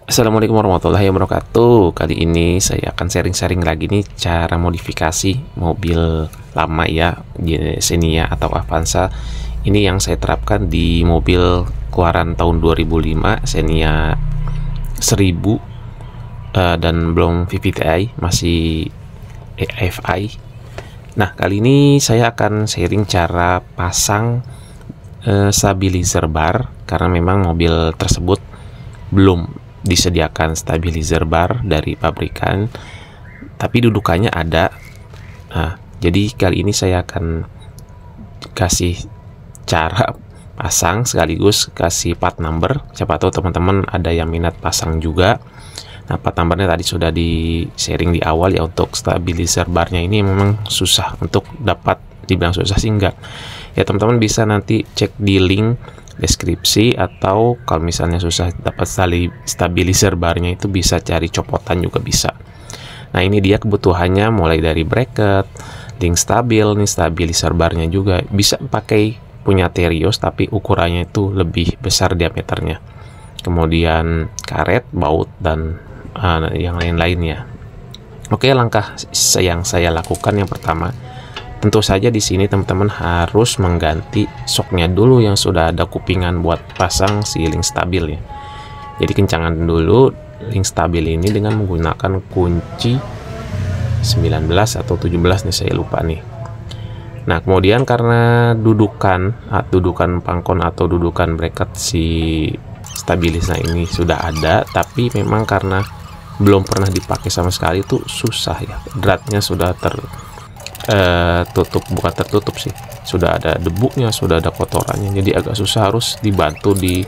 Assalamualaikum warahmatullahi wabarakatuh. Kali ini saya akan sharing-sharing lagi nih cara modifikasi mobil lama ya, Xenia atau Avanza. Ini yang saya terapkan di mobil keluaran tahun 2005 Xenia 1000, dan belum VVTi, masih EFI. Nah, kali ini saya akan sharing cara pasang stabilizer bar, karena memang mobil tersebut belum disediakan stabilizer bar dari pabrikan, tapi dudukannya ada. Nah, jadi kali ini saya akan kasih cara pasang sekaligus kasih part number. Siapa tahu teman-teman ada yang minat pasang juga. Nah, part numbernya tadi sudah di sharing di awal ya. Untuk stabilizer barnya ini memang susah untuk dapat, dibilang susah sih enggak ya, teman-teman bisa nanti cek di link deskripsi, atau kalau misalnya susah dapat stabilizer barnya itu bisa cari copotan juga bisa. Nah, ini dia kebutuhannya, mulai dari bracket, link stabil, nih stabilizer barnya juga bisa pakai punya Terios tapi ukurannya itu lebih besar diameternya. Kemudian karet, baut, dan yang lain-lainnya. Oke, langkah yang saya lakukan yang pertama, tentu saja di sini teman-teman harus mengganti shocknya dulu yang sudah ada kupingan buat pasang si link stabil ya. Jadi kencangan dulu link stabil ini dengan menggunakan kunci 19 atau 17 nih, saya lupa nih. Nah, kemudian karena dudukan pangkon atau dudukan bracket si stabilisnya ini sudah ada, tapi memang karena belum pernah dipakai sama sekali itu susah ya. Dratnya sudah bukan tertutup sih, sudah ada debunya, sudah ada kotorannya, jadi agak susah, harus diulir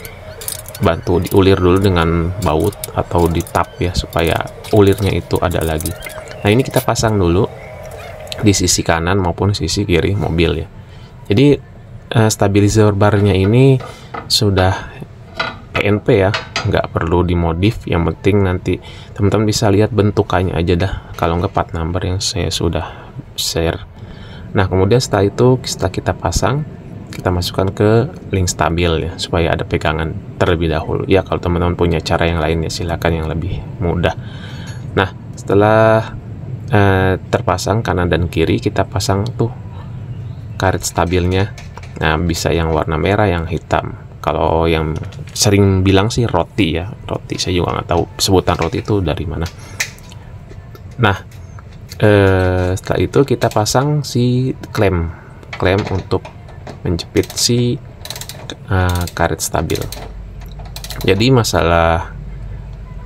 dulu dengan baut atau di tap ya, supaya ulirnya itu ada lagi. Nah, ini kita pasang dulu di sisi kanan maupun sisi kiri mobil ya. Jadi stabilizer barnya ini sudah PNP ya, nggak perlu dimodif. Yang penting nanti teman-teman bisa lihat bentukannya aja dah, kalau nggak part number yang saya sudah share. Nah, kemudian setelah itu, setelah kita pasang, kita masukkan ke link stabil ya, supaya ada pegangan terlebih dahulu ya. Kalau teman-teman punya cara yang lain ya silakan, yang lebih mudah. Nah, setelah terpasang kanan dan kiri, kita pasang tuh karet stabilnya. Nah, bisa yang warna merah, yang hitam. Kalau yang sering bilang sih roti ya, roti, saya juga nggak tahu sebutan roti itu dari mana. Nah, setelah itu kita pasang si klem untuk menjepit si karet stabil. Jadi masalah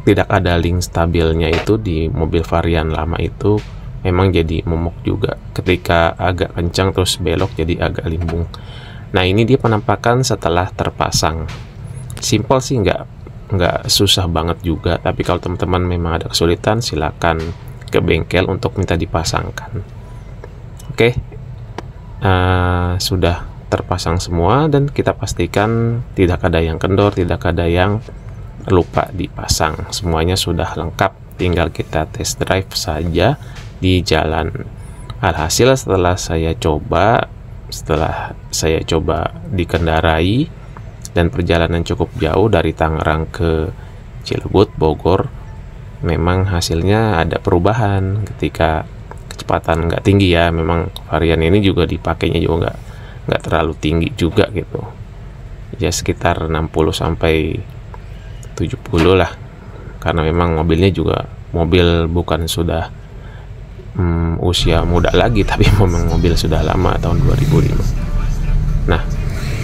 tidak ada link stabilnya itu di mobil varian lama itu memang jadi momok juga, ketika agak kencang terus belok jadi agak limbung. Nah, ini dia penampakan setelah terpasang. Simple sih, nggak susah banget juga, tapi kalau teman-teman memang ada kesulitan silakan ke bengkel untuk minta dipasangkan. Oke, sudah terpasang semua, dan kita pastikan tidak ada yang kendor, tidak ada yang lupa dipasang. Semuanya sudah lengkap, tinggal kita test drive saja di jalan. Alhasil setelah saya coba dikendarai dan perjalanan cukup jauh dari Tangerang ke Cilebut, Bogor, memang hasilnya ada perubahan ketika kecepatan nggak tinggi ya. Memang varian ini juga dipakainya juga nggak terlalu tinggi juga gitu ya, sekitar 60 sampai 70 lah, karena memang mobilnya juga mobil bukan sudah usia muda lagi, tapi memang mobil sudah lama, tahun 2005. Nah,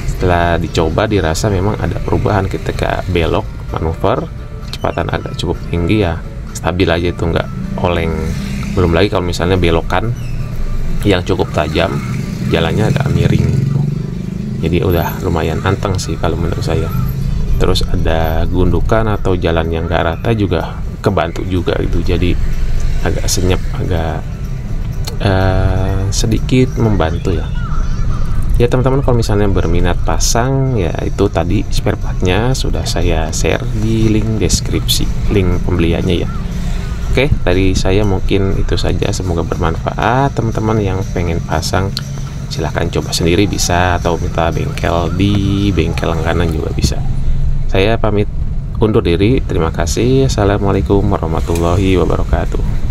setelah dicoba dirasa memang ada perubahan ketika belok manuver, kecepatan agak cukup tinggi ya, stabil aja itu, nggak oleng. Belum lagi kalau misalnya belokan yang cukup tajam, jalannya agak miring gitu. Jadi udah lumayan anteng sih kalau menurut saya. Terus ada gundukan atau jalan yang gak rata juga kebantu juga gitu, jadi agak senyap, agak sedikit membantu ya. Ya teman-teman, kalau misalnya berminat pasang ya, itu tadi spare partnya sudah saya share di link deskripsi, link pembeliannya ya. Oke, dari saya mungkin itu saja, semoga bermanfaat. Teman-teman yang pengen pasang silahkan coba sendiri bisa, atau minta bengkel, di bengkel langganan juga bisa. Saya pamit undur diri. Terima kasih. Assalamualaikum warahmatullahi wabarakatuh.